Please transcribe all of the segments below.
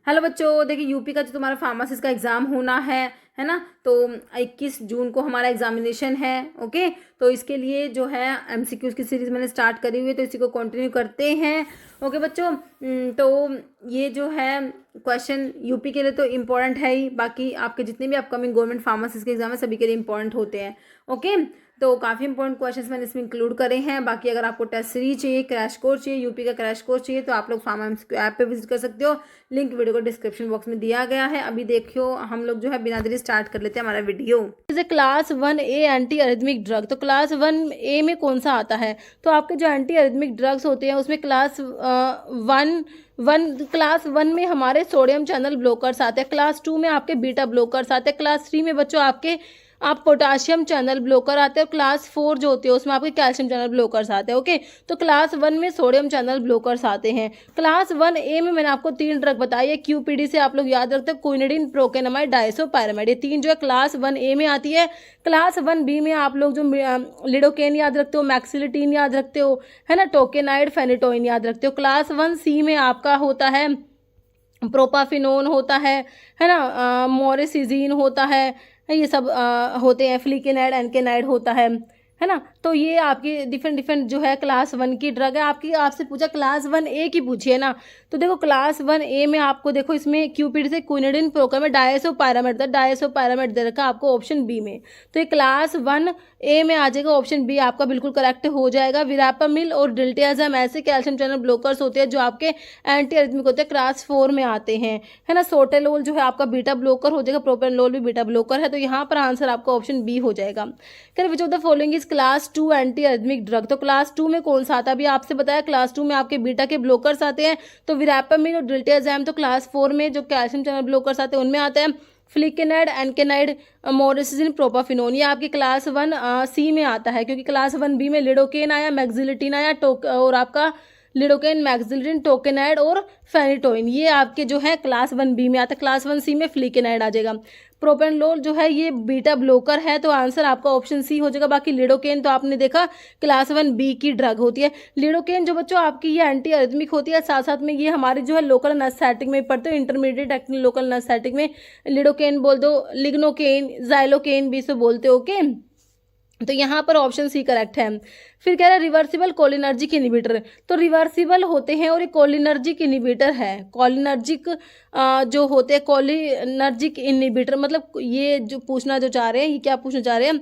Hello बच्चों, देखिए UP का जो तुम्हारा फार्मासिस्ट का एग्ज़ाम होना है ना। तो 21 जून को हमारा एग्जामिनेशन है। ओके, तो इसके लिए जो है एमसीक्यूज की सीरीज़ मैंने स्टार्ट करी हुई है, तो इसी को कंटिन्यू करते हैं। ओके बच्चों, तो ये जो है क्वेश्चन यूपी के लिए तो इम्पोर्टेंट है ही, बाकी आपके जितने भी अपकमिंग गवर्नमेंट फार्मासिस्ट के एग्जाम है सभी के लिए इम्पोर्टेंट होते हैं। ओके, तो काफ़ी इंपॉर्टेंट क्वेश्चंस मैंने इसमें इंक्लूड करे हैं। बाकी अगर आपको टेस्ट सीरीज चाहिए, क्रैश कोर्स चाहिए, यूपी का क्रैश कोर्स चाहिए, तो आप लोग फार्मा एमसीक्यू ऐप पे विजिट कर सकते हो। लिंक वीडियो को डिस्क्रिप्शन बॉक्स में दिया गया है। अभी देखियो, हम लोग जो है बिना देरी स्टार्ट कर लेते हैं हमारा वीडियो। जैसे class 1A anti arrhythmic drug, तो क्लास 1A में कौन सा आता है? तो आपके जो एंटी अरिथमिक ड्रग्स होते हैं उसमें क्लास वन में हमारे सोडियम चैनल ब्लॉकर्स आते हैं, क्लास 2 में आपके बीटा ब्लॉकर्स आते हैं, क्लास 3 में बच्चों आपके पोटाशियम चैनल ब्लॉकर आते हैं, क्लास 4 जो होती है उसमें आपके कैल्शियम चैनल ब्लॉकर्स आते हैं। ओके, तो क्लास 1 में सोडियम चैनल ब्लॉकर्स आते हैं। क्लास 1A में मैंने आपको 3 ड्रग बताई है, क्यूपीडी से आप लोग याद रखते हैं, क्विनिडीन, प्रोकेनामाइड, डायसोपायरामाइड, ये 3 जो है क्लास 1A में आती है। क्लास 1B में आप लोग जो लिडोकेन याद रखते हो, मैक्सिलिटीन याद रखते हो, है ना, टोकेनाइड, फेनिटोइन याद रखते हो। क्लास 1C में आपका होता है प्रोपाफिनोन होता है ना, मोरेसिजीन होता है, ये सब होते हैं, फ्लिकेनाइड, एनकेनाइड होता है ना। तो ये आपकी डिफरेंट जो है क्लास 1 की ड्रग है। आपसे पूछा क्लास 1A की पूछी है ना, तो देखो क्लास 1A में आपको देखो इसमें क्यूपिड से क्विनिडीन, प्रोकामेड, डायसोपायरामाइड दे रखा है आपको ऑप्शन बी में। तो ये क्लास 1A में आ जाएगा, ऑप्शन बी आपका बिल्कुल करेक्ट हो जाएगा। विरापामिल और डिल्टियाज़ाम ऐसे कैल्शियम चैनल ब्लॉकर्स होते हैं जो आपके एंटी अरिथमिक होते हैं, क्लास 4 में आते हैं, है ना। सोटेलोल जो है आपका बीटा ब्लॉकर हो जाएगा, प्रोपेनलोल भी बीटा ब्लॉकर है, तो यहाँ पर आंसर आपका ऑप्शन बी हो जाएगा। Can which of the following is class 2 anti arrhythmic drug, तो क्लास 2 में कौन सा आता है? अभी आपसे बताया क्लास 2 में आपके बीटा के ब्लॉकर्स आते हैं, तो विरापामिल और डिल्टियाज़ाम तो क्लास 4 में जो कैल्शियम चैनल ब्लॉकर्स आते हैं उनमें आते हैं। फ्लिकेनाइड, एनकेनाइड, मोरेसिजिन, प्रोपाफिनोन ये आपके क्लास 1C में आता है, क्योंकि क्लास 1B में लिडोकेन आया, मैक्सिलिटीन आया, और आपका लिडोकेन, मैक्सिलिटीन, टोकेनाइड और फेनिटोइन ये आपके जो है क्लास 1B में आता है। क्लास 1C में फ्लिकेनाइड आ जाएगा। प्रोपेनलोल जो है ये बीटा ब्लॉकर है, तो आंसर आपका ऑप्शन सी हो जाएगा। बाकी लिडोकेन तो आपने देखा क्लास 1B की ड्रग होती है। लिडोकेन जो बच्चों आपकी ये एंटी अरिथमिक होती है, साथ साथ में ये हमारी जो है लोकल एनेस्थेटिक में पढ़ते हो, इंटरमीडिएट एक्टिंग लोकल एनेस्थेटिक में लिडोकेन बोल दो, लिग्नोकेन, जाइलोकेन भी इसे बोलते हो। ओके, तो यहाँ पर ऑप्शन सी करेक्ट है। फिर कह रहा है रिवर्सिबल कोलिनर्जिक इनिबिटर, तो रिवर्सिबल होते हैं और ये कोलिनर्जिक इनिबिटर है। कोलिनर्जिक जो होते हैं कोलिनर्जिक इनिबिटर, मतलब ये जो पूछना जो चाह रहे हैं, ये क्या पूछना चाह रहे हैं,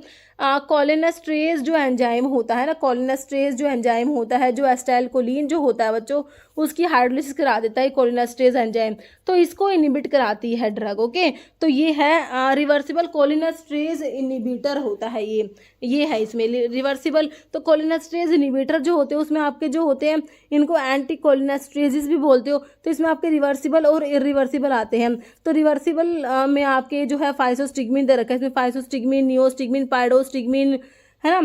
कोलिनेस्ट्रेज जो एंजाइम होता है ना, कोलिनेस्ट्रेज जो एंजाइम होता है, जो एस्टाइलकोलिन जो होता है बच्चों, उसकी हाइड्रोलिसिस करा देता है कोलिनेस्ट्रेज एंजाइम, तो इसको इनिबिट कराती है ड्रग। ओके, तो ये है रिवर्सिबल कोलिनेस्ट्रेज इनिबिटर होता है, ये है इसमें रिवर्सिबल। तो कोलिनेस्ट्रेज इनिबिटर जो होते हैं उसमें आपके जो होते हैं इनको एंटी कोलिनेस्ट्रेजिस भी बोलते हो, तो इसमें आपके रिवर्सिबल और इरिवर्सिबल आते हैं। तो रिवर्सिबल में आपके जो है फाइसोस्टिग्मिन दे रखा है, इसमें फाइसोस्टिग्मिन, नियोस्टिग्मिन, पाइडोस्टिग्मिन, है ना,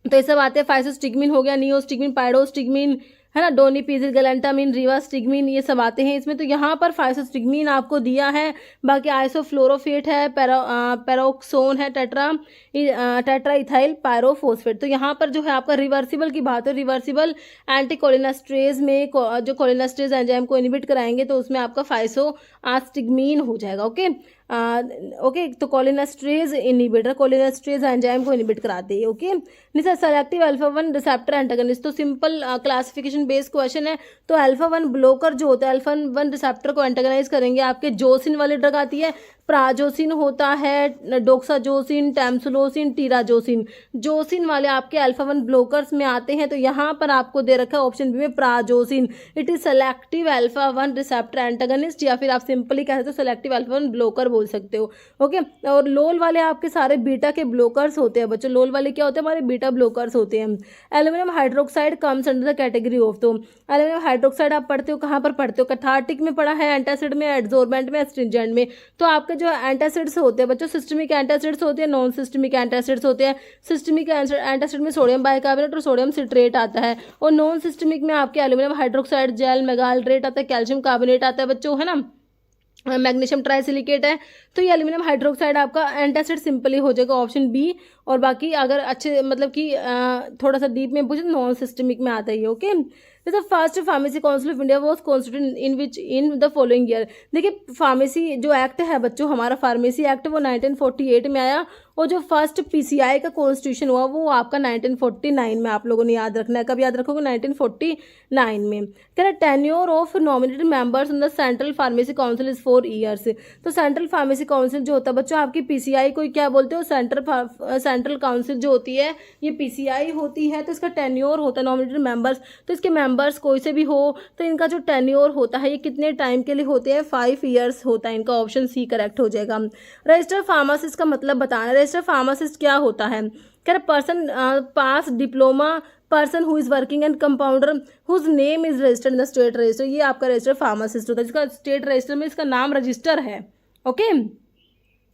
तो ये सब आते हैं। फाइसोस्टिग्मिन हो गया, नियोस्टिग्मिन, पाइडोस्टिग्मिन, है ना, डोनिपीजिल, गैलेंटामिन, रिवास्टिग्मिन, ये सब आते हैं इसमें। तो यहाँ पर फाइसोस्टिग्मिन आपको दिया है। बाकी आइसोफ्लोरोफेट है, पेरोक्सोन है, टेट्रा इथाइल पायरोफोस्फेट। तो यहाँ पर जो है आपका रिवर्सिबल की बात है, रिवर्सिबल एंटी कोलिनेस्ट्रेज में जो कोलिनेस्ट्रेज एंजाइम को इनिबिट कराएंगे तो उसमें आपका फाइसोस्टिग्मिन हो जाएगा। ओके, ओके, तो कोलिनेस्ट्रेज इनिबिटर कोलिनेस्ट्रेज एंजाइम को इनिबिट कराते हैं। ओके, निशा सेलेक्टिव अल्फा 1 रिसेप्टर एंटागनिस्ट, तो सिंपल क्लासिफिकेशन बेस्ड क्वेश्चन है। तो अल्फा 1 ब्लॉकर जो होता है अल्फा 1 रिसेप्टर को एंटागनाइज करेंगे, आपके जोसिन वाली ड्रग आती है, प्राजोसिन होता है, डोक्साजोसिन, टैमसुलोसिन, टीराजोसिन, जोसिन वाले आपके अल्फा 1 ब्लॉकर्स में आते हैं। तो यहाँ पर आपको दे रखा है ऑप्शन बी में prazosin, it is selective alpha 1 receptor antagonist, या फिर आप सिंपली कह सकते हो सेलेक्टिव अल्फा 1 ब्लॉकर बोल सकते हो। ओके, और लोल वाले आपके सारे बीटा के ब्लॉकर्स होते हैं बच्चों। लोल वाले क्या होते हैं? हमारे बीटा ब्लॉकर्स होते हैं। Aluminium hydroxide comes under the category of, तो एल्यूमिनियम हाइड्रोक्साइड आप पढ़ते हो कहाँ पर पढ़ते हो? कैथार्टिक में पढ़ा है, एंटासिड में, एड्सॉर्बेंट में, एस्ट्रिंजेंट में। तो आपके जो एंटासिड्स होते हैं बच्चों, सिस्टमिक एंटासिड्स होते हैं, नॉन सिस्टमिक एंटासिड्स होते हैं। सिस्टमिक एंटासिड में सोडियम बाइकार्बोनेट और सोडियम सिट्रेट आता है, और नॉन सिस्टमिक में आपके एल्यूमिनियम हाइड्रोक्साइड जेल, मेगालरेट आता है, कैल्शियम कार्बोनेट आता है बच्चों, है ना, मैग्नीशियम ट्राइसिलिकेट है। तो ये एल्यूमिनियम हाइड्रोक्साइड आपका एंटासिड सिंपली हो जाएगा ऑप्शन बी। और बाकी अगर अच्छे मतलब कि थोड़ा सा डीप में पूछे नॉन सिस्टमिक में आता है। ओके, जैसे first pharmacy council of India was constituted in which in the following year. देखिए फार्मेसी जो एक्ट है बच्चों, हमारा फार्मेसी एक्ट वो 1948 में आया, और जो फर्स्ट पीसीआई का कॉन्स्टिट्यूशन हुआ वो आपका 1949 में। आप लोगों ने याद रखना है, कब याद रखोगे? 1949 में। कह रहा tenure of nominated members in the central pharmacy council is 4 years. तो सेंट्रल फार्मेसी काउंसिल जो होता है बच्चों, आपकी पीसीआई को क्या बोलते हो? सेंट्रल काउंसिल जो होती है ये पीसीआई होती है, तो इसका टेन्योर होता है नॉमिनेटेड मेंबर्स। तो इसके मेंबर्स कोई से भी हो तो इनका जो टेन्योर होता है ये कितने टाइम के लिए होते हैं? 5 ईयर्स होता है। इनका ऑप्शन सी करेक्ट हो जाएगा। रजिस्टर फार्मासिस्ट का मतलब बताना। रजिस्टर फार्मासिस्ट क्या होता है? कह रहा person pass diploma, person who is working and compounder whose name is registered in the state register. ये आपका रजिस्टर फार्मासिस्ट होता है, जिसका स्टेट रजिस्टर में इसका नाम रजिस्टर है। ओके,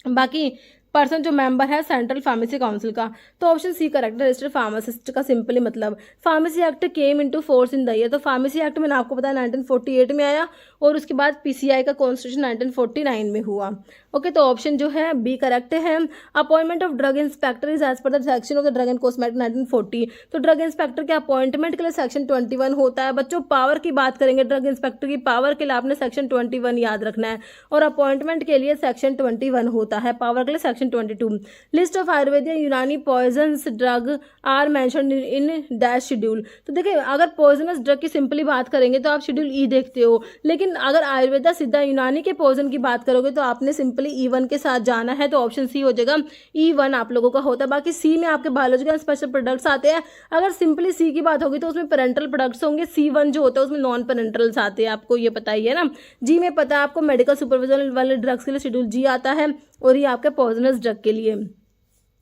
बाकी पर्सन जो मेंबर है सेंट्रल फार्मेसी काउंसिल का, तो ऑप्शन सी करेक्ट है। रजिस्टर्ड फार्मासिस्ट का सिंपली मतलब। Pharmacy act came into force in the year. तो फार्मेसी एक्ट मैंने आपको बताया 1948 में आया, और उसके बाद पीसीआई का कॉन्स्टिट्यूशन 1949 में हुआ। ओके, तो ऑप्शन जो है बी करेक्ट है। Appointment of drug inspector is as per the section of the drug and cosmetic 1940। तो ड्रग इंस्पेक्टर के अपॉइंटमेंट के लिए सेक्शन 21 होता है। बच्चों पावर की बात करेंगे, ड्रग इंस्पेक्टर की पावर के लिए आपने सेक्शन 21 याद रखना है, और अपॉइंटमेंट के लिए सेक्शन 21 होता है, पावर के लिए section 22। List of Ayurvedic Unani poisonous drug are mentioned in dash schedule. तो देखिए अगर पॉइजनस ड्रग की सिंपली बात करेंगे तो आप शेड्यूल ई देखते हो, लेकिन अगर आयुर्वेदा सिद्धा यूनानी के पॉइजन की बात करोगे तो आपने सिंपली E1 के साथ जाना है, तो ऑप्शन सी हो जाएगा। E1 आप लोगों का होता है। बाकी सी में आपके बायोलॉजिकल स्पेशल प्रोडक्ट्स आते हैं। अगर सिंपली सी की बात होगी तो उसमें पेरेंटल प्रोडक्ट्स होंगे। C1 जो होता है उसमें नॉन पेरेंटल्स आते हैं, आपको ये पता ही है ना। जी में पता है आपको, मेडिकल सुपरविजन वाले ड्रग्स के लिए शेड्यूल जी आता है, और ये आपके पॉइजनस ड्रग के लिए।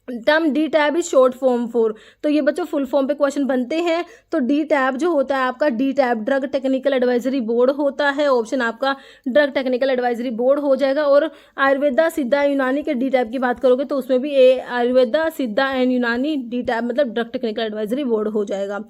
Term D tab is short form for. तो ये बच्चों फुल फॉर्म पे क्वेश्चन बनते हैं। तो डी टैब जो होता है आपका, D tab drug technical advisory board होता है। ऑप्शन आपका ड्रग टेक्निकल एडवाइजरी बोर्ड हो जाएगा। और आयुर्वेदा सिद्धा यूनानी के डी टैब की बात करोगे तो उसमें भी ए Ayurveda Siddha and Unani DTAB मतलब ड्रग टेक्निकल एडवाइजरी बोर्ड हो जाएगा,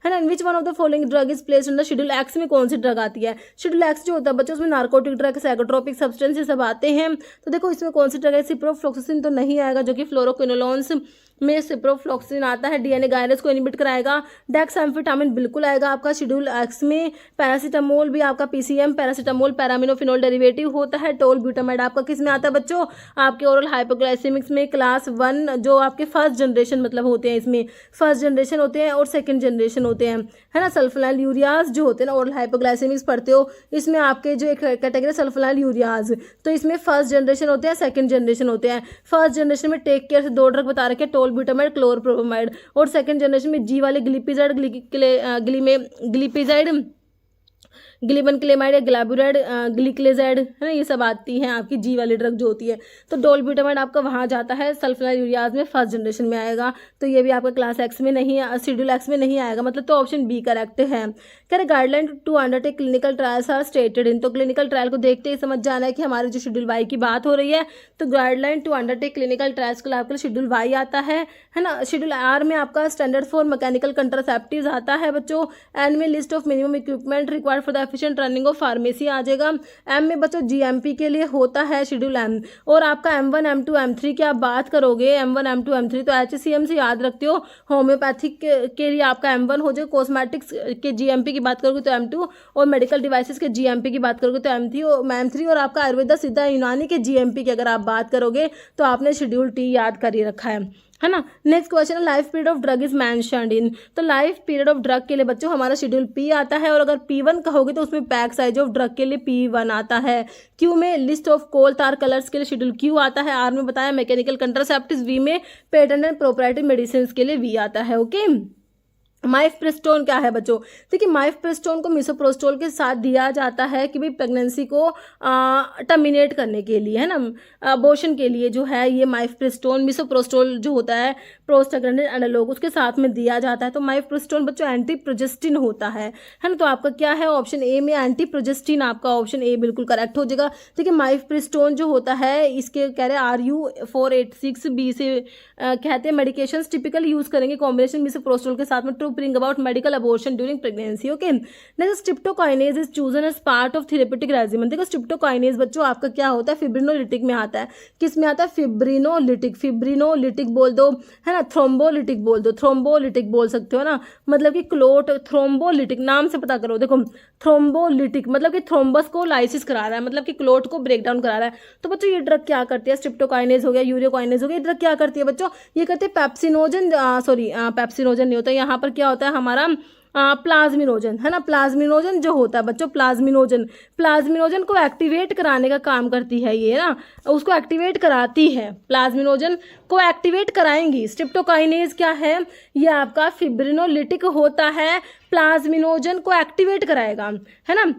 है ना। In which one of the following drug is placed under schedule X. में कौन सी ड्रग आती है? शेड्यूल एक्स जो होता है बच्चों उसमें नार्कोटिक ड्रग, साइकोट्रोपिक सब्सटेंस ये सब आते हैं। तो देखो इसमें कौन सी ड्रग है? सिप्रोफ्लॉक्सासिन तो नहीं आएगा, जो कि फ्लोरोक्विनोलोन्स में सिप्रोफ्लॉक्सिन आता है, डीएनए गायरस को इनहिबिट कराएगा। डेक्सामेफेटामिन बिल्कुल आएगा आपका शेड्यूल एक्स में। पैरासीटामोल भी आपका पीसीएम पैरासीटामोल पैरामिनोफिनोल डेरिवेटिव होता है। टोल ब्यूटामाइड आपका किस में आता है बच्चों? आपके ओरल हाइपोग्लाइसेमिक्स में क्लास 1 जो आपके फर्स्ट जनरेशन मतलब होते हैं, इसमें फर्स्ट जनरेशन होते हैं और सेकंड जनरेशन होते हैं, है ना। सल्फोनाइल यूरियाज जो होते हैं ना, ओरल हाइपोग्लाइसेमिक्स पढ़ते हो, इसमें आपके जो एक कैटेगरी सल्फोनाइल यूरियाज, तो इसमें फर्स्ट जनरेशन होते हैं, सेकंड जनरेशन होते हैं। फर्स्ट जनरेशन में टेक केयर से 2 ड्रग बता रखे, टोल ब्यूटामाइड क्लोरप्रोमाइड, और सेकंड जनरेशन में जी वाले ग्लिपिजाइड ग्लिपिजाइड ग्लिबनक्लेमाइड या ग्लैबुराइड ग्लिक्लेजाइड, है ना, ये सब आती हैं आपकी जी वाली ड्रग जो होती है। तो डोलब्यूटामाइड आपका वहाँ जाता है सल्फोनाइल यूरियाज में, फर्स्ट जनरेशन में आएगा। तो ये भी आपका क्लास एक्स में नहीं, शेड्यूल एक्स में नहीं आएगा मतलब। तो ऑप्शन बी करेक्ट है। कह रहे guideline to undertake clinical trials are stated in. तो क्लिनिकल ट्रायल को देखते ही समझ जाना है कि हमारे जो शेड्यूल वाई की बात हो रही है। तो guideline to undertake clinical trials के लिए आपके शेड्यूल वाई आता है ना। शेड्यूल आर में आपका स्टैंडर्ड फॉर मैकेनिकल कंट्रासेप्टिव्स आता है बच्चों। एन में list of minimum equipment required for the efficient running of pharmacy आ जाएगा। एम में बच्चों जीएमपी के लिए होता है शेड्यूल एम। और आपका M1 M2 M3 की आप बात करोगे, M1 M2 M3 तो HCM से याद रखते हो। होम्योपैथिक के लिए आपका M1 हो जाएगा, कॉस्मेटिक्स के जीएमपी की बात करोगे तो M2, और मेडिकल डिवाइसेस के जीएमपी की बात करोगे तो M3 और आपका आयुर्वेदा सिद्धा यूनानी के जीएमपी की अगर आप बात करोगे तो आपने शेड्यूल टी याद कर ही रखा है ना। नेक्स्ट क्वेश्चन है life period of drug is mentioned in. तो लाइफ पीरियड ऑफ ड्रग के लिए बच्चों हमारा शेड्यूल पी आता है, और अगर P1 कहोगे तो उसमें पैक साइज ऑफ ड्रग के लिए P1 आता है। क्यू में लिस्ट ऑफ कोल तार कलर्स के लिए शेड्यूल क्यू आता है। आर में बताया मैकेनिकल कंट्रासेप्टिव्स। वी में पेटेंट एंड प्रोप्राइटरी मेडिसिन के लिए वी आता है। ओके, माइफप्रेस्टोन क्या है बच्चों? देखिए माइफप्रेस्टोन को मिसोप्रोस्टोल के साथ दिया जाता है कि भाई प्रेगनेंसी को टर्मिनेट करने के लिए, है ना, अबॉर्शन के लिए जो है ये माइफप्रेस्टोन। मिसोप्रोस्टोल जो होता है प्रोस्टाग्लैंडिन एनालॉग, उसके साथ में दिया जाता है। तो माइफप्रेस्टोन बच्चों एंटी प्रोजेस्टिन होता है ना। तो आपका क्या है ऑप्शन ए में एंटी प्रोजेस्टिन, आपका ऑप्शन ए बिल्कुल करेक्ट हो जाएगा। देखिए माइफप्रेस्टोन जो होता है इसके कह रहे RU486B से कहते हैं मेडिकेशंस टिपिकल यूज करेंगे कॉम्बिनेशन मिसोप्रोस्टोल के साथ में। True to bring about medical abortion during pregnancy. Okay, next streptokinase is chosen as part of therapeutic regiment. देखो स्ट्रिप्टोकाइनेज बच्चों आपका क्या होता है, फिब्रिनोलिटिक में आता है। किस में आता है, फिब्रिनोलिटिक, फिब्रिनोलिटिक बोल दो, है ना, थ्रोम्बोलिटिक बोल दो, थ्रोम्बोलिटिक बोल सकते हो ना, मतलब कि क्लोट, थ्रोम्बोलिटिक नाम से पता करो। देखो थ्रोम्बोलिटिक मतलब कि थ्रोम्बस को लाइसिस करा रहा है, मतलब कि क्लोट को ब्रेक डाउन करा रहा है। तो बच्चों ये ड्रग क्या करती है, स्ट्रिप्टोकाइनेज हो गया, यूरियोकाइनेज हो गया, ये ड्रग क्या करती है बच्चों, ये करते हैं पेप्सिनोजन, पेप्सिनोजन नहीं होता, यहाँ पर क्या होता है हमारा प्लाज्मिनोजन, है ना, प्लाज्मिनोजन जो होता है बच्चों, प्लाज्मिनोजन, प्लाज्मिनोजन को एक्टिवेट कराने का काम करती है ये ना, उसको एक्टिवेट कराती है, प्लाज्मिनोजन को एक्टिवेट कराएंगी। स्ट्रिप्टोकाइनेज क्या है, ये आपका फिब्रिनोलिटिक होता है, प्लाज्मिनोजन को एक्टिवेट कराएगा, है ना।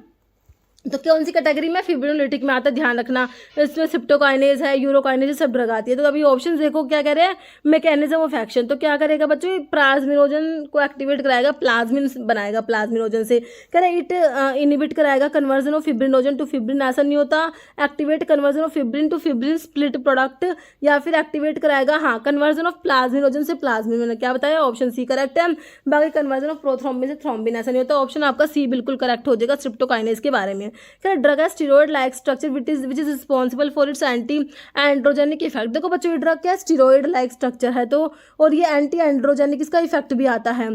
तो कौन सी कैटेगरी में, फिब्रिनोलिटिक में आता है, ध्यान रखना। इसमें स्ट्रिप्टोकाइनेज है, यूरोकाइनेज, सब ड्रग आती है। तो अभी ऑप्शन देखो क्या कह रहे हैं, मैकेनिज्म ऑफ एक्शन, तो क्या करेगा बच्चों, प्लाज्मिनोजन को एक्टिवेट कराएगा, प्लाज्मिन बनाएगा प्लाज्मिनोजन से, कह रहे इट इनिबिट कराएगा conversion of fibrinogen to fibrin, ऐसा नहीं होता, activate conversion of fibrin to fibrin split product, या फिर एक्टिवेट कराएगा हाँ कन्वर्जन ऑफ प्लाज्मिनोजन से प्लाज्मिन, मैंने क्या बताया, ऑप्शन सी करेक्ट है। बाकी कन्वर्जन ऑफ प्रोथ्रोम्बिन से थ्रोम्बिन, ऐसा नहीं होता, ऑप्शन आपका सी बिल्कुल करेक्ट हो जाएगा स्ट्रिप्टोकाइनेज के बारे में। ड्रग है steroid like structure which is responsible for its anti androgenic effect. देखो बच्चों ये ड्रग क्या है, स्टीरॉयड लाइक स्ट्रक्चर है, तो और ये एंटी एंड्रोजेनिक इसका इफेक्ट भी आता है।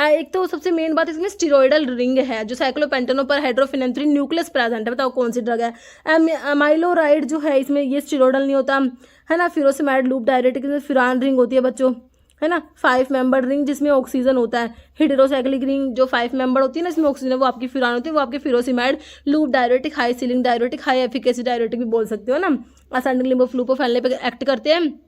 एक तो सबसे मेन बात इसमें स्टीरॉयडल रिंग है, जो साइक्लोपेंटेनो पर हाइड्रोफिनेंथ्रिन न्यूक्लियस प्रेजेंट है। बताओ कौन सी ड्रग है, अमाइलोराइड जो है इसमें ये स्टीरॉयडल नहीं होता, है ना। फिरोसिमाइड लूप डायरेटिक इसमें फिरान रिंग होती है बच्चों, है ना, 5 मेंबर रिंग जिसमें ऑक्सीजन होता है। हेटेरोसाइक्लिक रिंग जो 5 मेंबर होती है ना, इसमें ऑक्सीजन वो आपकी फिरान होती है, वो आपके furosemide loop diuretic, high ceiling diuretic, high efficacy diuretic भी बोल सकते हो ना, असेंडिंग लिंब ऑफ लूप को फैलने पे एक्ट करते हैं।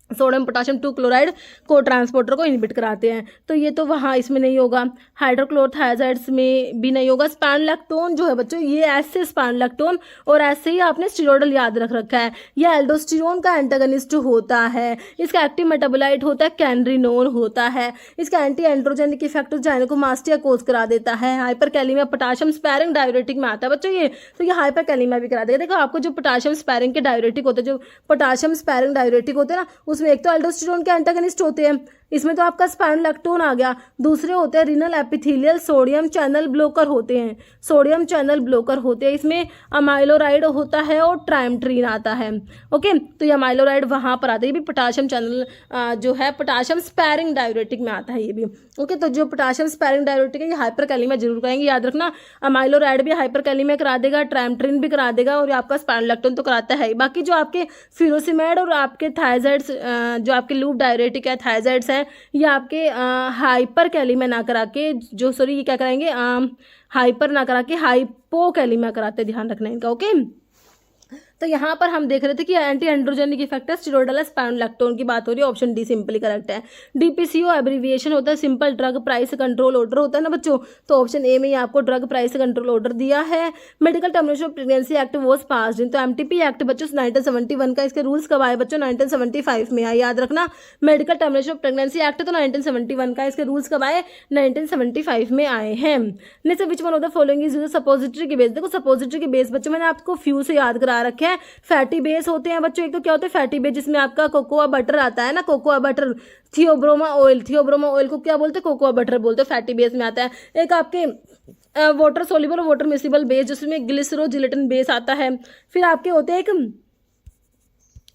सोडियम पोटाशियम 2 क्लोराइड को ट्रांसपोर्टर को इनहिबिट कराते हैं, तो ये तो वहाँ इसमें नहीं होगा। हाइड्रोक्लोरोथायजाइड्स में भी नहीं होगा। स्पैनलैक्टोन जो है बच्चों, ये ऐसे स्पैनलैक्टोन और ऐसे ही आपने स्टीरोडल याद रख रखा है, यह एल्डोस्टेरोन का एंटागनिस्ट होता है, इसका एक्टिव मेटाबोलाइट होता है कैनरिनोन होता है, इसका एंटी एंड्रोजेनिक इफेक्ट जाइनेकोमास्टिया कोज करा देता है। हाइपरकैलेमिया पोटाशियम स्पैरिंग डायरेटिक में आता है बच्चों ये, तो ये हाइपरकैलेमिया भी करा देगा। देखो आपको जो पोटाशियम स्पैरिंग के डायरेटिक होते हैं, जो पोटाशियम स्पैरिंग डायरेटिक होते हैं ना, उसमें एक तो एल्डोस्टेरोन के एंटागनिस्ट होते हैं, इसमें तो आपका स्पैनलैक्टोन आ गया, दूसरे होते हैं renal epithelial sodium channel blocker होते हैं, सोडियम चैनल ब्लॉकर होते हैं, इसमें अमाइलोराइड होता है और ट्राइमट्रीन आता है। ओके, तो ये अमाइलोराइड वहाँ पर आता है, ये भी पोटाशियम चैनल जो है पोटाशियम स्पैरिंग डायरेटिक में आता है ये भी। ओके, तो जो पोटाशियम स्पैरिंग डायरेटिक है ये हाइपरकैलेमिया जरूर कराएंगे, याद रखना। अमाइलोराइड भी हाइपरकैलेमिया करा देगा, ट्राइमट्रीन भी करा देगा, और आपका स्पैनलैक्टोन तो कराता है। बाकी जो आपके फिरोसिमेड और आपके थायजाइड्स, जो आपके लूप डायरेटिक है, थायजाइड्स है, ये आपके हाइपर कैलेमिया ना करा के, जो सॉरी ये क्या कराएंगे, हाइपर ना करा के हाइपोकैलेमिया कराते, ध्यान रखना इनका। ओके, तो यहाँ पर हम देख रहे थे कि एंटी एंड्रोजेनिक इफेक्ट है, स्टीरोडल स्पैनलैक्टोन की बात हो रही है, ऑप्शन डी सिंपली करेक्ट है। डीपीसीओ एब्रीविएशन होता है simple drug price control order होता है ना बच्चों, तो ऑप्शन ए में ही आपको ड्रग प्राइस कंट्रोल ऑर्डर दिया है। Medical termination of pregnancy act was passed in, तो एमटीपी एक्ट बच्चों 1971 का, इसके रूल्स कब आए बच्चों, 1975 में आए, याद रखना। Medical termination of pregnancy act तो 1971 का, इसके रूल्स कब आए, 1975 में आए हैं। Next, which one of the following is suppository के बेस। देखो सपोजिटरी के बेस बच्चों मैंने आपको फ्यू से याद करा रखे हैं। फैटी बेस होते हैं बच्चों, एक तो क्या होता है फैटी बेस, जिसमें आपका कोकोआ बटर आता है ना, cocoa butter, Theobroma oil, Theobroma oil को क्या बोलते हैं, कोकोआ बटर बोलते हैं, फैटी बेस में आता है। एक आपके वाटर सोल्यूबल और वाटर मिसिबल बेस, जिसमें ग्लिसरो जिलेटिन बेस आता है। फिर आपके होते हैं एक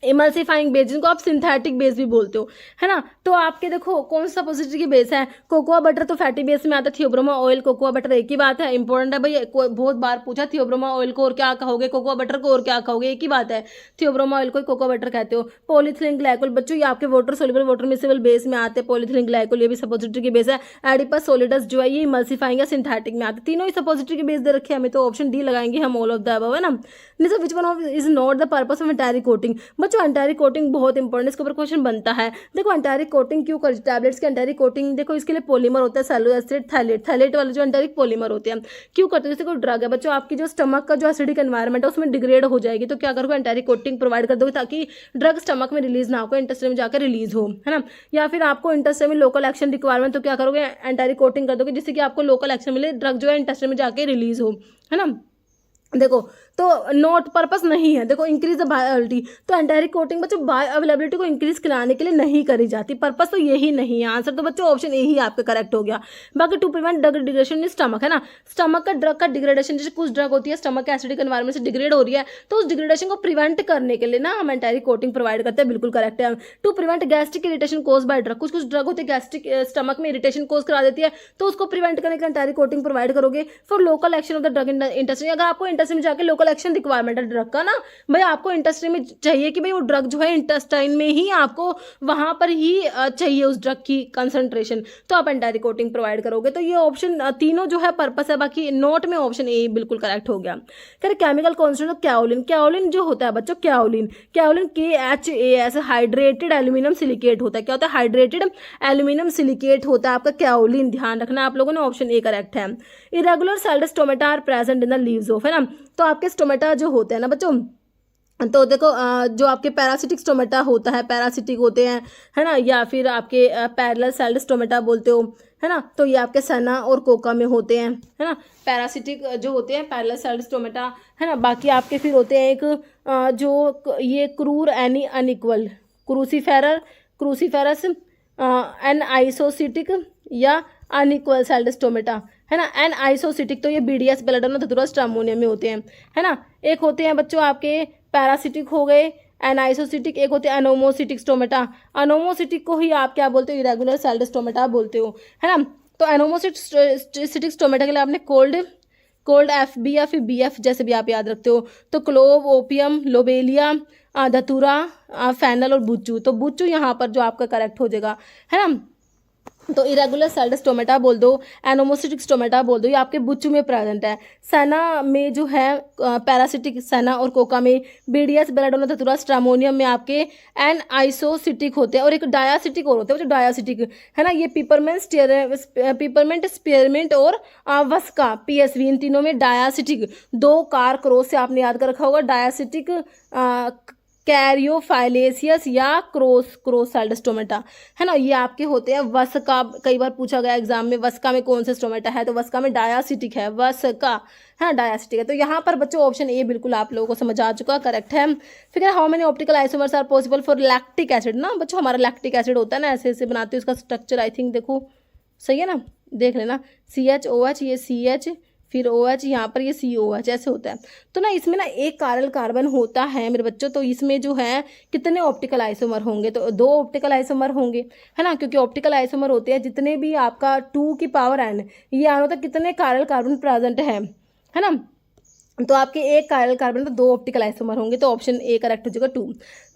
इमल्सिफाइंग बेस, जिनको आप सिंथेटिक बेस भी बोलते हो, है ना। तो आपके देखो कौन सा सपोजिटरी की बेस है, कोकोआ बटर तो फैटी बेस में आता है, थियोब्रोमा ऑयल, कोकोआ बटर एक ही बात है, इंपॉर्टेंट है भाई, बहुत बार पूछा, थियोब्रोमा ऑयल को और क्या कहोगे, कोकोआ बटर को और क्या कहोगे, एक ही बात है, थियोब्रोमा ऑयल को कोकोआ बटर कहते हो। पॉलीथिलीन ग्लाइकोल बच्चों, ये आपके water soluble water miscible base में आते हैं, पॉलीथिलीन ग्लाइकोल ये भी सपोजिटरी की बेस है। एडिपस सोलिडस जो है ये इमल्सिफाइंग या सिंथेटिक में आते हैं, तीनों ही सपोजिटरी की बेस दे रखे हैं हमें, तो ऑप्शन डी लगाएंगे हम, ऑल ऑफ द अबव, है ना। Which one of is not the purpose of enteric coating. बच्चों एंटायरिक कोटिंग बहुत इंपॉर्टेंट, इसके ऊपर क्वेश्चन बनता है। देखो एंटायरिक कोटिंग क्यों कर, टैबलेट्स के एंटायरिक कोटिंग, देखो इसके लिए पॉलीमर होता है, सैलुलो एसिड, थैलेट, थैलेट वाले जो एंटायरिक पॉलीमर होते हैं, क्यों करते हैं, जैसे कोई ड्रग है बच्चों, आपकी जो स्टमक का जो एसिडिक एनवायरनमेंट है उसमें डिग्रेड हो जाएगी, तो क्या करोगे, एंटायरिक कोटिंग प्रोवाइड कर दोगे, ताकि ड्रग स्टमक में रिलीज ना हो, इंटेस्टाइन में जाकर रिलीज हो, है ना। या फिर आपको इंटेस्टाइन में लोकल एक्शन रिक्वायरमेंट, तो क्या करोगे, एंटायरिक कोटिंग कर दोगे, जिससे कि आपको लोकल एक्शन मिले, ड्रग जो है इंटेस्टाइन में जाके रिलीज हो, है ना। देखो तो नॉट पर्पस नहीं है। देखो इंक्रीज द बायोअवेलेबिलिटी, तो एंटायरिक कोटिंग बच्चों बायोअवेलेबिलिटी को इंक्रीज कराने के लिए नहीं करी जाती, पर्पस तो यही नहीं है। आंसर तो बच्चों ऑप्शन ए ही आपका करेक्ट हो गया। बाकी to prevent drug degradation in stomach, है ना, स्टमक का ड्रग का डिग्रेडेशन, जैसे कुछ ड्रग होती है स्टमक के एसिडिक एनवायरमेंट से डिग्रेड हो रही है, तो उस डिग्रेडेशन को प्रिवेंट करने के लिए ना हम एंटायरिक कोटिंग प्रोवाइड करते हैं, बिल्कुल करेक्ट है। To prevent gastric irritation cause by drug, कुछ ड्रग होती है गैस्ट्रिक स्टमक में इरिटेशन कोज करा देती है, तो उसको प्रिवेंट करने के लिए एंटायरिक कोटिंग प्रोवाइड करोगे। For local action of the drug industry, अगर आपको इंडस्ट्री में जाके लोकल एक्शन रिक्वायरमेंट है ड्रग का ना, भाई आपको इंडस्ट्री में चाहिए कि भाई वो ड्रग जो है इंटेस्टाइन में ही आपको वहां पर ही चाहिए उस ड्रग की कंसंट्रेशन, तो आप एंटायरिक कोटिंग प्रोवाइड करोगे। तो ये ऑप्शन तीनों जो है पर्पस है, बाकी नोट में ऑप्शन ए बिल्कुल करेक्ट हो गया। फिर केमिकल कॉन्सेंट्रेशन ऑफ कैओलिन, कैओलिन जो होता है बच्चों, कैओलिन KHAS हाइड्रेटेड एल्यूमिनियम सिलिकेट होता है। क्या होता है? हाइड्रेटेड एल्यूमिनियम सिलिकेट होता है आपका कैओलिन, ध्यान रखना आप लोगों ने, ऑप्शन ए करेक्ट है। Irregular celled stomata are present in the leaves of, है ना, तो आपके स्टोमेटा जो होते हैं ना बच्चों, तो देखो जो आपके पैरासिटिक स्टोमेटा होता है, पैरासिटिक होते हैं, है ना, या फिर आपके पैरेलल सेल्ड स्टोमेटा बोलते हो, है ना, तो ये आपके सना और कोका में होते हैं, है ना, पैरासिटिक जो होते हैं पैरेलल सेल्ड स्टोमेटा, है ना। बाकी आपके फिर होते हैं एक जो ये क्रूर एनी अनइक्वल क्रूसीफेरस एन आइसोसिटिक या अनइक्वल सेल्ड स्टोमेटा, है ना। एन आइसोसिटिक तो ये BDS बेलेडोना धतूरा स्ट्रामोनियम में होते हैं, है ना। एक होते हैं बच्चों आपके पैरासिटिक हो गए, एनाइसोसिटिक, एक होते हैं अनोमोसिटिक स्टोमेटा। अनोमोसिटिक को ही आप क्या बोलते हो? इरेगुलर सेल्ड स्टोमेटा बोलते हो, है ना। तो एनोमोसिटिक स्टोमेटा के लिए आपने कोल्ड FB या फिर BF जैसे भी आप याद रखते हो, तो क्लोव, ओपियम, लोबेलिया, धतूरा, फैनल और बुच्चू, तो बुच्चू यहाँ पर जो आपका करेक्ट हो जाएगा, है ना। तो इरेगुलर सेल्ड स्टोमेटा बोल दो, एनोमोसिटिक स्टोमेटा बोल दो, ये आपके बुच्चू में प्रेजेंट है। सना में जो है पैरासिटिक सना और कोका में, BDS बेलेडोना धतूरा स्ट्रामोनियम में आपके एन आइसोसिटिक होते हैं, और एक डायासिटिक और होते हैं जो डायासिटिक, है ना। ये पिपरमेंट, स्पेयरमेंट और वस्का PSV, इन तीनों में डायासिटिक, 2 कार क्रॉस से आपने याद कर रखा होगा, डायासिटिक कैरियोफाइलेसियस या क्रोस सेल्ड स्टोमेटा, है ना, ये आपके होते हैं। वस्का कई बार पूछा गया एग्जाम में, वस्का में कौन से स्टोमेटा है, तो वस्का में डायासिटिक है, वस्का, है, डायासिटिक है। तो यहाँ पर बच्चों ऑप्शन ए बिल्कुल आप लोगों को समझ आ चुका, करेक्ट है। फिर how many optical isomers are possible for lactic acid, ना बच्चों हमारा लैक्टिक एसिड होता है ना, ऐसे ऐसे बनाते हैं, उसका स्ट्रक्चर आई थिंक देखो सही है ना, देख लेना, CHOH, ये CH, फिर OH, यहाँ पर ये COH, ऐसे होता है। तो ना इसमें ना एक कारल कार्बन होता है मेरे बच्चों, तो इसमें जो है कितने ऑप्टिकल आइसोमर होंगे? तो 2 ऑप्टिकल आइसोमर होंगे, है ना, क्योंकि ऑप्टिकल आइसोमर होते हैं जितने भी आपका 2 की पावर n, ये आने तक कितने कारल कार्बन प्रेजेंट है ना। तो आपके एक कायरल कार्बन तो 2 ऑप्टिकल आइसोमर होंगे, तो ऑप्शन ए करेक्ट हो जाएगा 2।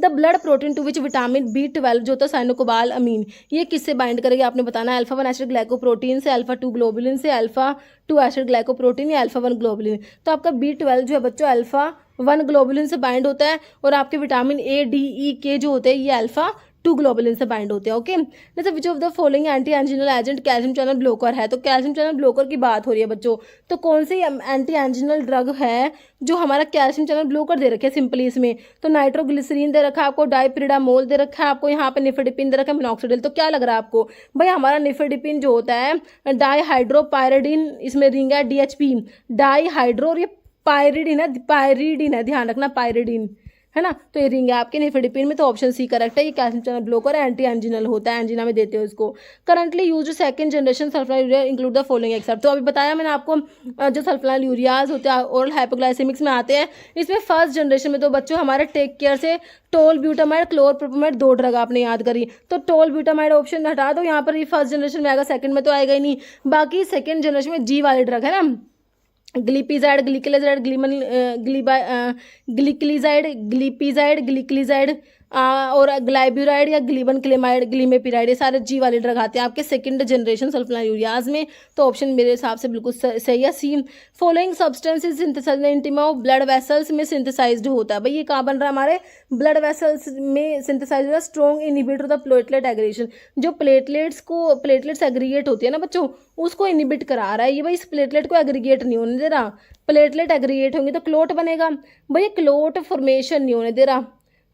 The blood protein to which vitamin B12 जो होता है साइनोकोबाल अमीन, ये किससे बाइंड करेगी आपने बताना है। अल्फा 1 एसिड ग्लाइकोप्रोटीन से, अल्फा 2 ग्लोबुलिन से, अल्फा 2 एसिड ग्लाइकोप्रोटीन या अल्फा 1 ग्लोबुलिन। तो आपका B12 जो है बच्चों अल्फा 1 ग्लोबुलिन से बाइंड होता है, और आपके vitamin A, D, E, K जो होते हैं ये अल्फा 2 ग्लोबुलिन से बाइंड होते हैं। ओके, जैसे which of the following anti anginal agent calcium channel blocker है, तो कैल्शियम चैनल ब्लॉकर की बात हो रही है बच्चों, तो कौन सी एंटी एंजिनल ड्रग है जो हमारा कैल्शियम चैनल ब्लॉकर दे रखे है सिंपली इसमें? तो नाइट्रोग्लिसरीन दे रखा है आपको, डाइपिरिडामोल दे रखा है आपको, यहाँ पे निफेडिपिन दे रखा है, मिनॉक्सिडिल। तो क्या लग रहा है आपको भाई? हमारा निफेडिपिन जो होता है डाईहाइड्रोपायरिडिन, इसमें रिंग है DHP, डाईहाइड्रो, और ये पायरिडिन है, ध्यान रखना, पायरिडिन, है ना। तो ये रिंग है आपके निफेडिपिन में, तो ऑप्शन सी करेक्ट है। ये कैल्शियम चैनल ब्लॉकर एंटी एंजिनल होता है, एंजिना में देते हो इसको। Currently used second generation sulfonyl urea include the following except, तो अभी बताया मैंने आपको जो सल्फोनाइल यूरियाज होते हैं ओरल हाइपोग्लाइसेमिक्स में आते हैं, इसमें फर्स्ट जनरेशन में तो बच्चों हमारे टेक केयर से टोल ब्यूटामाइड, क्लोरप्रोपामाइड 2 ड्रग आपने याद करी, तो टोल ब्यूटामाइड ऑप्शन हटा दो यहाँ पर, ये फर्स्ट जनरेशन में आएगा, सेकंड में तो आएगा ही नहीं। बाकी सेकंड जनरेशन में G वाले ड्रग है ना, ग्लिपिजाइड, ग्लिकलेजाइड, ग्लिक्लिजाइड और ग्लाइब्यूराइड या ग्लीबन क्लेमाइड, ग्लीमेपिराइड, ये सारे G वाले ड्रग आते हैं आपके सेकंड जनरेशन सल्फोनाइल यूरियाज में, तो ऑप्शन मेरे हिसाब से बिल्कुल सही है C. Following substances synthesized in intima of blood vessels में सिंथेसाइज्ड होता है, भाई ये कहाँ बन रहा है? हमारे ब्लड वेसल्स में सिंथेसाइज होता है। Strong inhibitor of the platelet aggregation, जो प्लेटलेट्स एग्रीगेट होती है ना बच्चों, उसको इनहिबिट करा रहा है ये, भाई इस प्लेटलेट को एग्रीगेट नहीं होने दे रहा। प्लेटलेट एग्रीगेट होंगे तो क्लोट बनेगा, भाई क्लोट फॉर्मेशन नहीं होने दे रहा,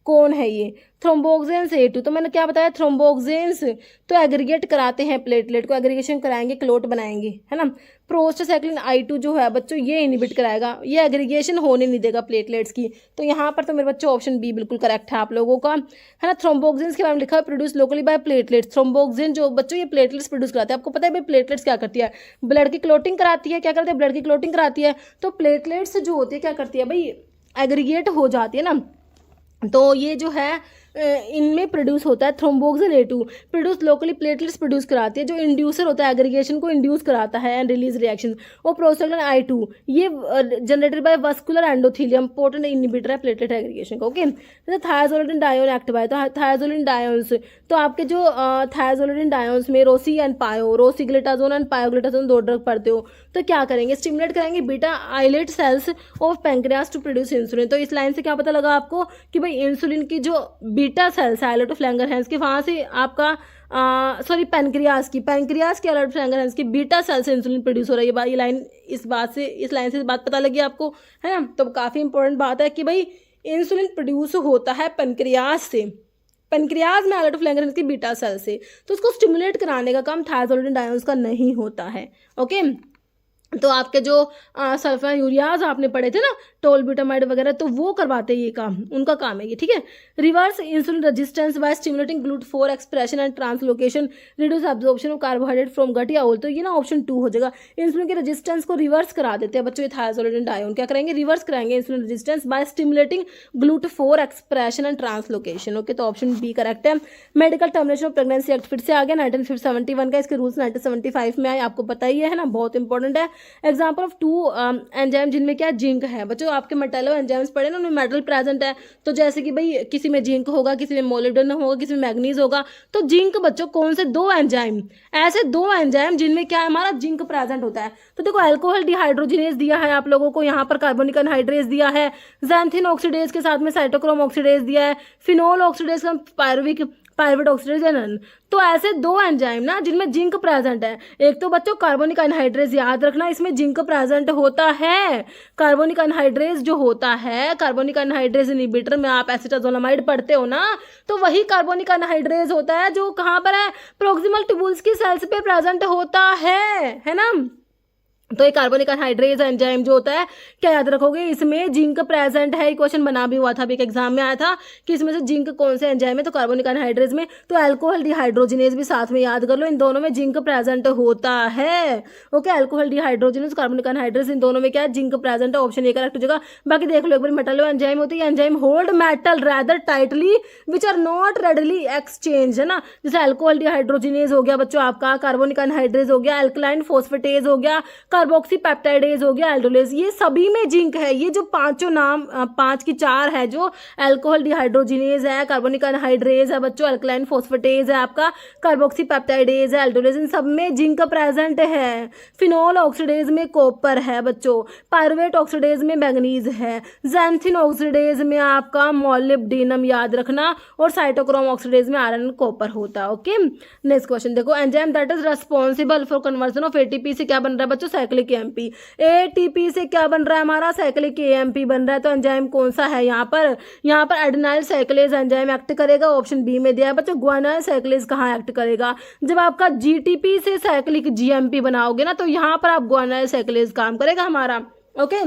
कौन है ये? थ्रोम्बोक्सेन्स A2। तो मैंने क्या बताया, थ्रोम्बोक्सेन्स तो एग्रीगेट कराते हैं प्लेटलेट को, एग्रीगेशन कराएंगे, क्लोट बनाएंगे, है ना। प्रोस्टासाइक्लिन I2 जो है बच्चों ये इनिबिट कराएगा, ये एग्रीगेशन होने नहीं देगा प्लेटलेट्स की। तो यहाँ पर तो मेरे बच्चों ऑप्शन बी बिल्कुल करेक्ट है आप लोगों का, है ना। थ्रोम्बोक्सेन्स के बारे में लिखा है produce locally by platelets. Thromboxane जो बच्चों ये प्लेटलेट्स प्रोड्यूस कराते हैं। आपको पता है भाई प्लेटलेट्स क्या करती है? ब्लड की क्लोटिंग कराती है। क्या करती है? ब्लड की क्लोटिंग कराती है। तो प्लेटलेट्स जो होती है क्या करती है भाई, एग्रीगेट हो जाती है ना। तो ये जो है इनमें प्रोड्यूस होता है thromboxane A2, produce locally platelets produce कराती है, जो इंड्यूसर होता है एग्रीगेशन को इंड्यूस कराता है एंड रिलीज रिएक्शन। और प्रोस्टाग्लैंडिन I2 ये generated by vascular endothelium, potent inhibitor है प्लेटलेट एग्रीगेशन का। ओके, जैसे थायाजोलिन डायोन एक्टिव है, तो थायाजोलिन डायोन्स, तो आपके जो थायाजोलिन डायोन्स में रोसी एंड पायो, रोसीग्लिटाजोन एंड पायोग्लिटाजोन 2 ड्रग पढ़ते हो, तो क्या करेंगे, स्टिमुलेट करेंगे beta islet cells of pancreas to produce insulin. तो इस लाइन से क्या पता लगा आपको कि भाई इंसुलिन की जो beta cells islet of Langerhans की, वहाँ से आपका पैंक्रियास की आइलेट ऑफ लैंगरहैंस की बीटा सेल से इंसुलिन प्रोड्यूस हो रही है। ये लाइन इस लाइन से बात पता लगी आपको, है ना। तो काफ़ी इंपॉर्टेंट बात है कि भाई इंसुलिन प्रोड्यूस होता है पैंक्रियास से, पैंक्रियाज में आइलेट ऑफ लैंगरहैंस की बीटा सेल से। तो उसको स्टिमुलेट कराने का काम थायाजोलिन डायोन्स का नहीं होता है। ओके, तो आपके जो सल्फर यूरियाज आपने पढ़े थे ना, टोलब्यूटामाइड वगैरह, तो वो करवाते हैं ये काम, उनका काम है ये, ठीक है। Reverse insulin resistance by stimulating GLUT4 expression and translocation, reduce absorption of carbohydrate from gut या ओल। तो ये ना ऑप्शन 2 हो जाएगा। इंसुलिन के रेजिस्टेंस को रिवर्स करा देते हैं बच्चों ये थायाजोलिन डायोन। क्या करेंगे, रिवर्स कराएंगे insulin resistance by stimulating GLUT4 expression and translocation. Okay, तो ऑप्शन बी करेक्ट है। Medical termination of pregnancy act फिर से आ गया 1971 का, इसके रूल्स 1975 में आए, आपको पता ही है ना, बहुत इंपॉर्टेंट है। एग्जाम्पल ऑफ 2 एंजाइम जिनमें क्या जिंक है बच्चों, आपके मेटलो एंजाइम्स पढ़े ना, उनमें मेटल प्रेजेंट है। तो जैसे कि भाई किसी में जिंक होगा, किसी में मोलिब्डेनम होगा, किसी में मैग्नीज होगा। तो जिंक बच्चों कौन से 2 एंजाइम, ऐसे 2 एंजाइम जिनमें क्या है हमारा जिंक प्रेजेंट होता है। तो देखो अल्कोहल डिहाइड्रोजिनेज दिया है आप लोगों को, यहाँ पर कार्बोनिक एनहाइड्रेज दिया है, ज़ैंथिन ऑक्सीडेज के साथ में साइटोक्रोम ऑक्सीडेज दिया है, फिनोल ऑक्सीडेज का पायरुवेट ऑक्सीडेज है। तो ऐसे 2 एंजाइम ना जिनमें जिंक प्रेजेंट है। एक तो बच्चों कार्बोनिक एनहाइड्रेज, याद रखना इसमें जिंक प्रेजेंट होता है। कार्बोनिक एनहाइड्रेज जो होता है, कार्बोनिक एनहाइड्रेज इनहिबिटर में आप एसिटाजोलामाइड पढ़ते हो ना, तो वही कार्बोनिक एनहाइड्रेज होता है जो कहाँ पर है, प्रोक्सिमल ट्यूबुल्स की सेल्स पे प्रेजेंट होता है ना। तो ये कार्बोनिक एनहाइड्रेज एंजाइम जो होता है, क्या याद रखोगे, इसमें जिंक प्रेजेंट है। क्वेश्चन बना भी हुआ था अभी एक एग्जाम में आया था कि इसमें से जिंक कौन से एंजाइम है, तो कार्बोनिक एनहाइड्रेज में। तो अल्कोहल डिहाइड्रोजिनेज भी साथ में याद कर लो, इन दोनों में जिंक प्रेजेंट होता है। Okay, alcohol dehydrogenase, carbonic anhydrase, इन दोनों में क्या है, जिंक प्रेजेंट है। ऑप्शन ए करेक्ट हो जाएगा। बाकी देख लो एक बार, मेटलो एंजाइम होती है, enzyme hold metal rather tightly which are not readily exchange, है ना। जैसे अल्कोहल डिहाइड्रोजिनेज हो गया बच्चों आपका, कार्बोनिक एनहाइड्रेज हो गया, अल्कलाइन फोस्फेटेज हो गया, कार्बोक्सी पेप्टाइडेज हो गया, एल्डोलेज, ये सभी में जिंक है। ये जो पांचों नाम 5 की 4 है, जो अल्कोहल डिहाइड्रोजिनेज है, कार्बोनिक एनहाइड्रेज है बच्चों, अल्कलाइन फोस्फेटेज है आपका, कार्बोक्सी पेप्टाइडेज है, एल्डोलेज, इन सब में जिंक प्रेजेंट है। फिनोल ऑक्सीडेज में कॉपर है बच्चों, पायरुवेट ऑक्सीडेज में मैग्नीज है, ज़ैंथिन ऑक्सीडेज में आपका मोलिब्डेनम याद रखना, और साइटोक्रोम ऑक्सीडेज में आयरन कॉपर होता है। ओके, नेक्स्ट क्वेश्चन देखो, enzyme that is responsible for conversion of ATP से क्या बन रहा है बच्चों, साइक्लिक एएमपी। एटीपी से क्या बन रहा है हमारा, साइक्लिक एएमपी बन रहा है। तो एंजाइम कौन सा है यहाँ पर एडेनाइल साइक्लेज एंजाइम एक्ट करेगा, ऑप्शन बी में दिया है बच्चों। ग्वानाइल साइक्लेज कहाँ एक्ट करेगा, जब आपका जीटीपी से साइक्लिक जीएमपी बनाओगे ना, तो यहाँ पर आप ग्वानाइल साइक्लेज काम करेगा हमारा। ओके,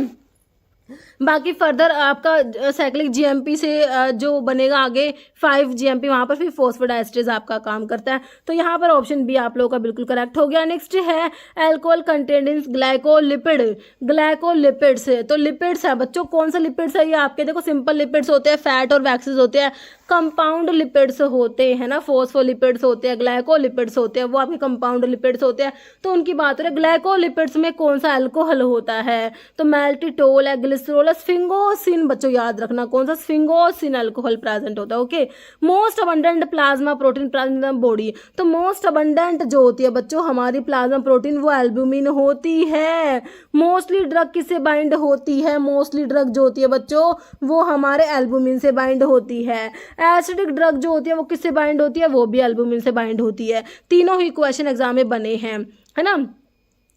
बाकी फर्दर आपका साइक्लिक जीएमपी से जो बनेगा आगे 5 जीएमपी, वहाँ पर फिर फॉस्फोडाइस्टरेज आपका काम करता है। तो यहाँ पर ऑप्शन बी आप लोगों का बिल्कुल करेक्ट हो गया। नेक्स्ट है अल्कोहल कंटेनिंग ग्लाइकोलिपिड, ग्लाइकोलिपिड्स। तो लिपिड्स है बच्चों, कौन सा लिपिड्स है ये आपके, देखो सिंपल लिपिड्स होते हैं, फैट और वैक्सेस होते हैं, कंपाउंड लिपिड्स होते हैं ना, फोस्फोलिपिड्स होते हैं, ग्लाइकोलिपिड्स होते हैं, वो आपके कंपाउंड लिपिड्स होते हैं। तो उनकी बात करें, ग्लाइकोलिपिड्स में कौन सा अल्कोहल होता है, तो मैल्टिटोल है, ग्लिसरॉल, स्फिंगोसिन बच्चों याद रखना, कौन सा, स्फिंगोसिन अल्कोहल प्रेजेंट होता है। Okay, most abundant plasma protein present in body. तो मोस्ट अबंडेंट जो होती है बच्चों हमारी प्लाज्मा प्रोटीन, वो एल्ब्यूमिन होती है। मोस्टली ड्रग किससे बाइंड होती है, मोस्टली ड्रग जो होती है बच्चों वो हमारे एल्ब्यूमिन से बाइंड होती है। एसिडिक ड्रग जो होती है वो किससे बाइंड होती है, वो भी एल्ब्यूमिन से बाइंड होती है। तीनों ही क्वेश्चन एग्जाम में बने हैं, है ना।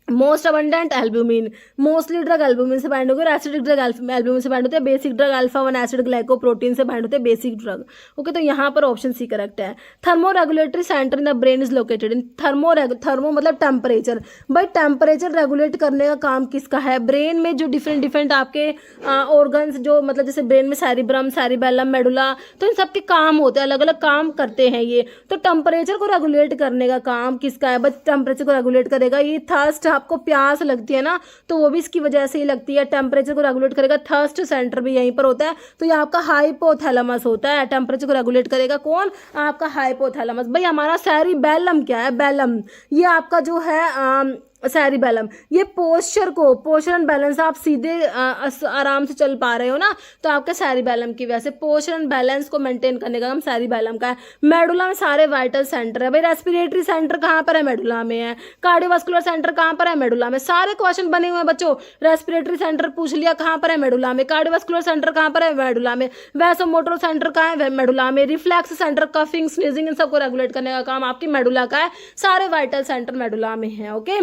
Most abundant albumin, mostly drug albumin से बाइंड होकर एसिडिक ड्रग एल्ब्यूमिन से बाइंड होते हैं, basic drug alpha 1 acid glycoprotein से बाइंड होते हैं, बेसिक ड्रग। ओके, तो यहाँ पर ऑप्शन सी करेक्ट है। Thermo regulatory centre in the brain is located in thermo मतलब टेम्परेचर। भाई टेम्परेचर रेगुलेट करने का काम किसका है? ब्रेन में जो डिफरेंट आपके ऑर्गन्स जो मतलब जैसे ब्रेन में सेरिब्रम, सेरिबेलम, मेडुला, तो इन सब के काम होते हैं, अलग अलग काम करते हैं ये। तो टेम्परेचर को रेगुलेट करने का काम किसका है? बस टेम्परेचर को रेगुलेट करेगा ये। थर्स्ट, आपको प्यास लगती है ना, तो वो भी इसकी वजह से ही लगती है। टेम्परेचर को रेगुलेट करेगा, थर्स्ट सेंटर भी यहीं पर होता है, तो ये आपका हाइपोथैलेमस होता है। टेम्परेचर को रेगुलेट करेगा कौन? आपका हाइपोथैलेमस। भाई हमारा सेरिबेलम क्या है? बेलम, ये आपका जो है सेरिबेलम, ये पोस्चर एंड बैलेंस, आप सीधे आराम से चल पा रहे हो ना, तो आपके सेरिबेलम की वजह से पोस्चर एंड बैलेंस को मेंटेन करने का काम सेरिबेलम का है। मेडुला में सारे वाइटल सेंटर है। भाई रेस्पिरेटरी सेंटर कहाँ पर है? मेडुला में है। कार्डियोवास्कुलर सेंटर कहाँ पर है? मेडुला में। सारे क्वेश्चन बने हुए हैं बच्चों। रेस्पिरेटरी सेंटर पूछ लिया, कहाँ पर है? मेडुला में। कार्डियोवास्कुलर सेंटर कहाँ पर है? मेडुला में। वैसोमोटर सेंटर कहाँ है? मेडुला में। रिफ्लेक्स सेंटर, कफिंग, स्नीजिंग, इन सबको रेगुलेट करने का काम आपकी मेडुला का है। सारे वाइटल सेंटर मेडुला में है। ओके,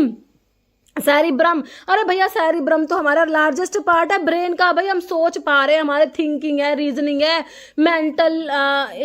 सेरिब्रम, अरे भैया सेरिब्रम तो हमारा लार्जेस्ट पार्ट है ब्रेन का। भाई हम सोच पा रहे हैं, हमारे थिंकिंग है, रीजनिंग है, मेंटल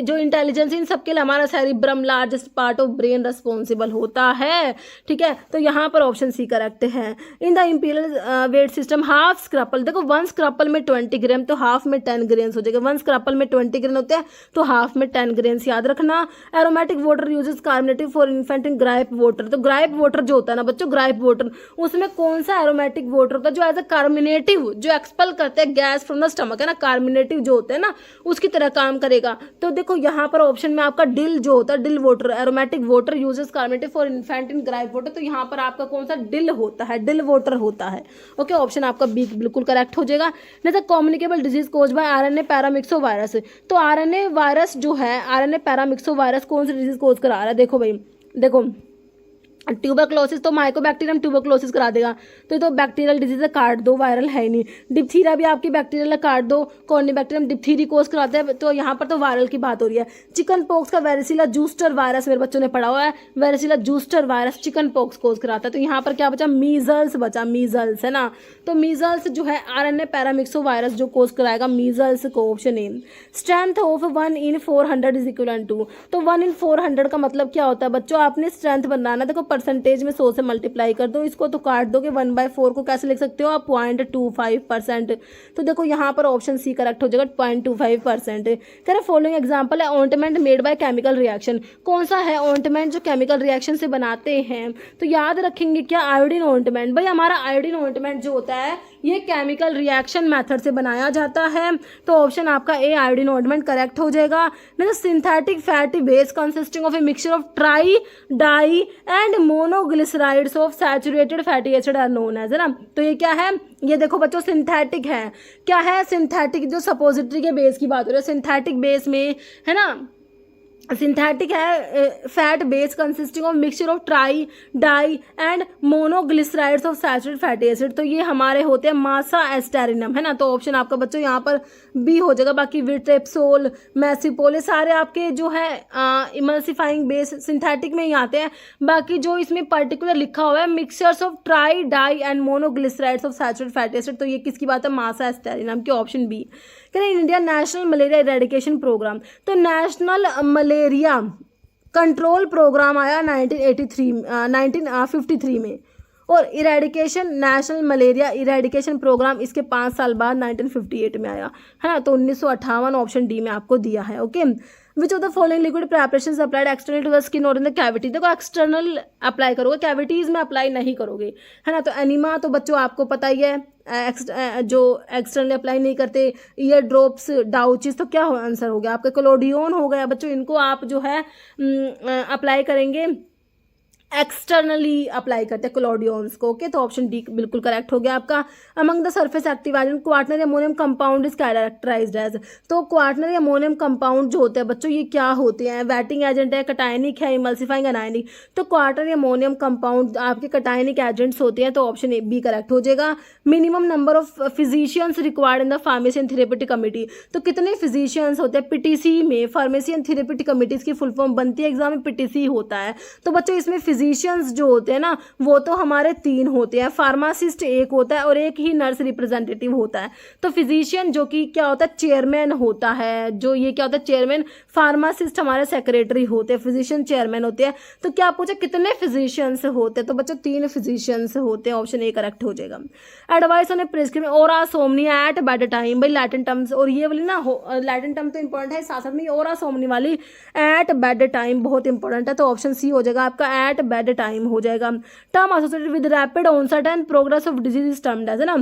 जो इंटेलिजेंस, इन सब के लिए हमारा cerebrum largest part of brain responsible होता है। ठीक है, तो यहाँ पर ऑप्शन सी करेक्ट है। In the imperial weight system half scruple, देखो 1 स्क्रैपल में 20 ग्राम, तो हाफ में 10 ग्राम्स हो जाएगा। 1 स्क्रैपल में 20 ग्राम होते हैं, तो हाफ में 10 ग्राम्स, याद रखना। Aromatic water uses carminative for infant in gripe water, तो ग्राइप वाटर जो होता है ना बच्चों, ग्राइप वाटर, उसमें कौन सा एरोमेटिक वाटर होता है जो एज अ कार्बोनेटिव, जो एक्सपेल करते हैं गैस फ्रॉम द स्टमक, है ना, कार्बोनेटिव जो होते हैं ना, उसकी तरह काम करेगा। तो देखो यहाँ पर ऑप्शन में आपका डिल जो होता है, dill water, aromatic water uses carminative for infant in gripe water, तो यहाँ पर आपका कौन सा? डिल होता है, डिल वाटर होता है। ओके, ऑप्शन आपका बी बिल्कुल करेक्ट हो जाएगा। नहीं, communicable disease cause by RNA paramyxo virus, तो आरएनए वायरस जो है, आरएनए पैरामिक्सो वायरस कौन सी डिजीज कोज करा रहा है? देखो भाई, देखो ट्यूबरक्लोसिस तो माइकोबैक्टीरियम ट्यूबरक्लोसिस करा देगा, तो ये तो बैक्टीरियल डिजीज है, काट दो, वायरल है ही नहीं। डिप्थीरिया भी आपकी बैक्टीरियल है, काट दो, कॉर्निबैक्टीरियम डिप्थीरी कोस कराते हैं, तो यहाँ पर तो वायरल की बात हो रही है। चिकन पॉक्स का वेरिसिला जूस्टर वायरस मेरे बच्चों ने पढ़ा हुआ है, varicella zoster virus chicken pox cause कराता है। तो यहाँ पर क्या बचा? मीजल्स बचा, मीजल्स, है ना। तो मीजल्स जो है आरएनए पैरामिक्सो वायरस जो कोस कराएगा मीजल्स को, option A. Strength of 1 in 400 is equal to, तो 1 in 400 का मतलब क्या होता है बच्चों? आपने स्ट्रेंथ बनाना, देखो परसेंटेज में 100 से मल्टीप्लाई कर दो इसको, तो काट दोगे 1/4 को कैसे लिख सकते हो आप? 0.25%। तो देखो यहाँ पर ऑप्शन सी करेक्ट हो जाएगा, 0.25%। कह रहे फॉलोइंग एग्जांपल है ointment made by chemical reaction, कौन सा है ऑइंटमेंट जो केमिकल रिएक्शन से बनाते हैं? तो याद रखेंगे क्या? Iodine ointment. भाई हमारा आयोडीन ऑइंटमेंट जो होता है ये केमिकल रिएक्शन मेथड से बनाया जाता है, तो ऑप्शन आपका ए आयोडीन ऑइंटमेंट करेक्ट हो जाएगा। नहीं, synthetic fatty base consisting of a mixture of tri, di and monoglycerides of saturated fatty acid are known as, है ना। तो ये क्या है? ये देखो बच्चों सिंथेटिक है। क्या है? सिंथेटिक, जो सपोजिटरी के बेस की बात हो रही है, सिंथेटिक बेस में, है ना, सिंथेटिक है fat base consisting of mixture of tri, di and monoglycerides of saturated fatty acid, तो ये हमारे होते हैं मासा एस्टेरिनम, है ना। तो ऑप्शन आपका बच्चों यहाँ पर बी हो जाएगा। बाकी विट्रेप्सोल, मैसिपोल, ये सारे आपके जो है इमल्सिफाइंग बेस सिंथेटिक में ही आते हैं। बाकी जो इसमें पर्टिकुलर लिखा हुआ है mixtures of tri, di and monoglycerides of saturated fatty acid, तो ये किसकी बात है? मासा एस्टेरिनम की, ऑप्शन बी। कह रहे India national malaria eradication programme, तो नेशनल मलेरिया कंट्रोल प्रोग्राम आया 1953 में, और eradication national malaria eradication programme इसके 5 साल बाद 1958 में आया, है ना। तो 1958 ऑप्शन डी में आपको दिया है। Okay, which of the following liquid preparations applied external to the skin और इन द कैविटी, देखो एक्सटर्नल अप्लाई करोगे, कैविटीज में अप्लाई नहीं करोगे, है ना। तो एनिमा तो बच्चों आपको पता ही है, जो एक्सटर्नल अप्लाई नहीं करते। ईयर ड्रॉप्स, डाउचिस, तो क्या आंसर हो गया आपका? क्लोडियोन हो गया बच्चों। इनको आप जो है अप्लाई करेंगे, एक्सटर्नली अप्लाई करते हैं क्लोडियंस को। ओके, तो ऑप्शन डी बिल्कुल करेक्ट हो गया आपका। Among the surface active agent quaternary ammonium compound is characterised as, तो क्वार्टनरी अमोनियम कंपाउंड जो होते हैं बच्चों ये क्या होते हैं? वेटिंग एजेंट है, कटायनिक है, इमल्सिफाइंग अनायनिक, तो क्वार्टनरी अमोनियम कंपाउंड आपके कटायनिक एजेंट्स होते हैं, तो ऑप्शन ए बी करेक्ट हो जाएगा। Minimum number of physicians required in the pharmacy and therapeutic committee, तो कितने फिजिशियंस होते हैं पीटीसी में? फार्मेसी एंड थेरेपेटिक कमिटीज की फुल फॉर्म बनती है, एग्जाम में पीटीसी होता है। तो बच्चों इसमें फिजिशियंस जो होते हैं ना वो तो हमारे 3 होते हैं, फार्मासिस्ट 1 होता है और एक ही नर्स रिप्रेजेंटेटिव होता है। तो फिजिशियन जो कि क्या होता है, चेयरमैन होता है, जो ये क्या होता है चेयरमैन, फार्मासिस्ट हमारे सेक्रेटरी होते हैं, फिजिशियन चेयरमैन होते हैं। तो क्या पूछा कितने फिजिशियंस होते हैं, तो बच्चों 3 फिजिशियंस होते हैं, ऑप्शन ए करेक्ट हो जाएगा। एडवाइस ऑन ए प्रिस्क्रिप्शन ओरा सोमनिया एट बेड टाइम, भाई लैटिन टर्म्स, और ये वाली ना लैटिन टर्म तो इंपॉर्टेंट है, साथ साथ में ओरा सोमनी वाली एट बेड टाइम बहुत इंपॉर्टेंट है। तो ऑप्शन सी हो जाएगा आपका, एट बेड टाइम हो जाएगा। Term associated with rapid onset and progress of disease is termed as, है ना,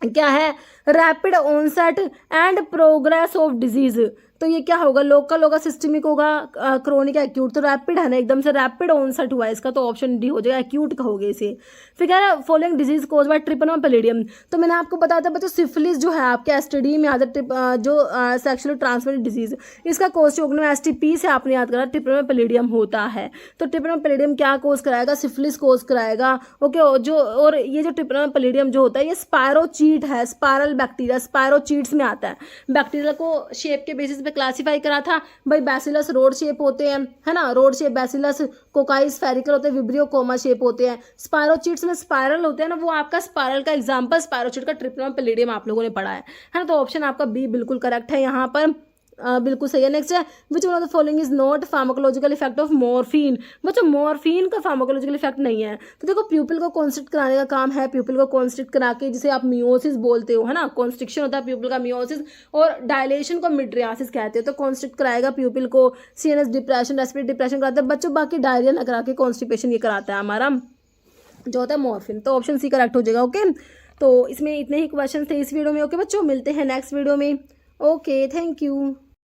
क्या है, rapid onset and progress of disease. तो ये क्या होगा, लोकल होगा, सिस्टमिक होगा, क्रोनिक, एक्यूट। तो रैपिड है ना, एकदम से रैपिड ऑनसेट हुआ है इसका, तो ऑप्शन डी हो जाएगा, एक्यूट कहोगे इसे। फिर क्या है, following disease cause by Treponema pallidum. तो मैंने आपको बताया था बच्चों सिफिलिस जो है आपके एसटीडी में आता है, जो सेक्सुअली ट्रांसमिटेड डिजीज, इसका कोज चौकने में एसटीपी से आपने याद करा ट्रिपनोमा पैलिडियम होता है। तो ट्रिपनोमा पैलिडियम क्या कोज कराएगा, सिफिलिस कोज कराएगा। ओके, जो और ये जो ट्रिपनोमा पैलिडियम जो होता है ये स्पायरोचीट है, स्पायरल बैक्टीरिया, स्पायरोचीट्स में आता है। बैक्टीरिया को शेप के बेसिस क्लासिफाई करा था भाई, बैसिलस रोड शेप होते हैं, है ना, rod shape, bacillus cocci spherical होते हैं, विब्रियो कोमा शेप होते हैं, स्पायरोचीट्स में स्पायरल होते हैं ना, वो आपका स्पायरल का एग्जांपल स्पायरोचीट का ट्रिपनोमा पैलिडियम आप लोगों ने पढ़ा है ना। तो ऑप्शन आपका बी बिल्कुल करेक्ट है यहाँ पर, बिल्कुल सही है। नेक्स्ट है, विच one of the following is not pharmacological effect of morphine. बच्चों मॉर्फिन का फार्माकोलॉजिकल इफेक्ट नहीं है। तो देखो प्यूपिल को कॉन्स्ट्रिक्ट कराने का काम है, प्यूपिल को कॉन्स्ट्रिक्ट करा के, जिसे आप मियोसिस बोलते हो, है ना, कॉन्स्ट्रिक्शन होता है प्यूपिल का, मियोसिस, और डायलेशन को मिड्रियासिस कहते हैं। तो कॉन्स्ट्रिक्ट कराएगा प्यूपिल को, सीएनएस डिप्रेशन, रेस्पिरेटरी डिप्रेशन कराता है बच्चों, बाकी डायरिया ना करा के कॉन्स्टिपेशन ये कराता है हमारा जो होता है मॉर्फिन। तो ऑप्शन सी करेक्ट हो जाएगा। ओके, तो इसमें इतने ही क्वेश्चन थे इस वीडियो में। ओके बच्चों, मिलते हैं नेक्स्ट वीडियो में। Okay, thank you.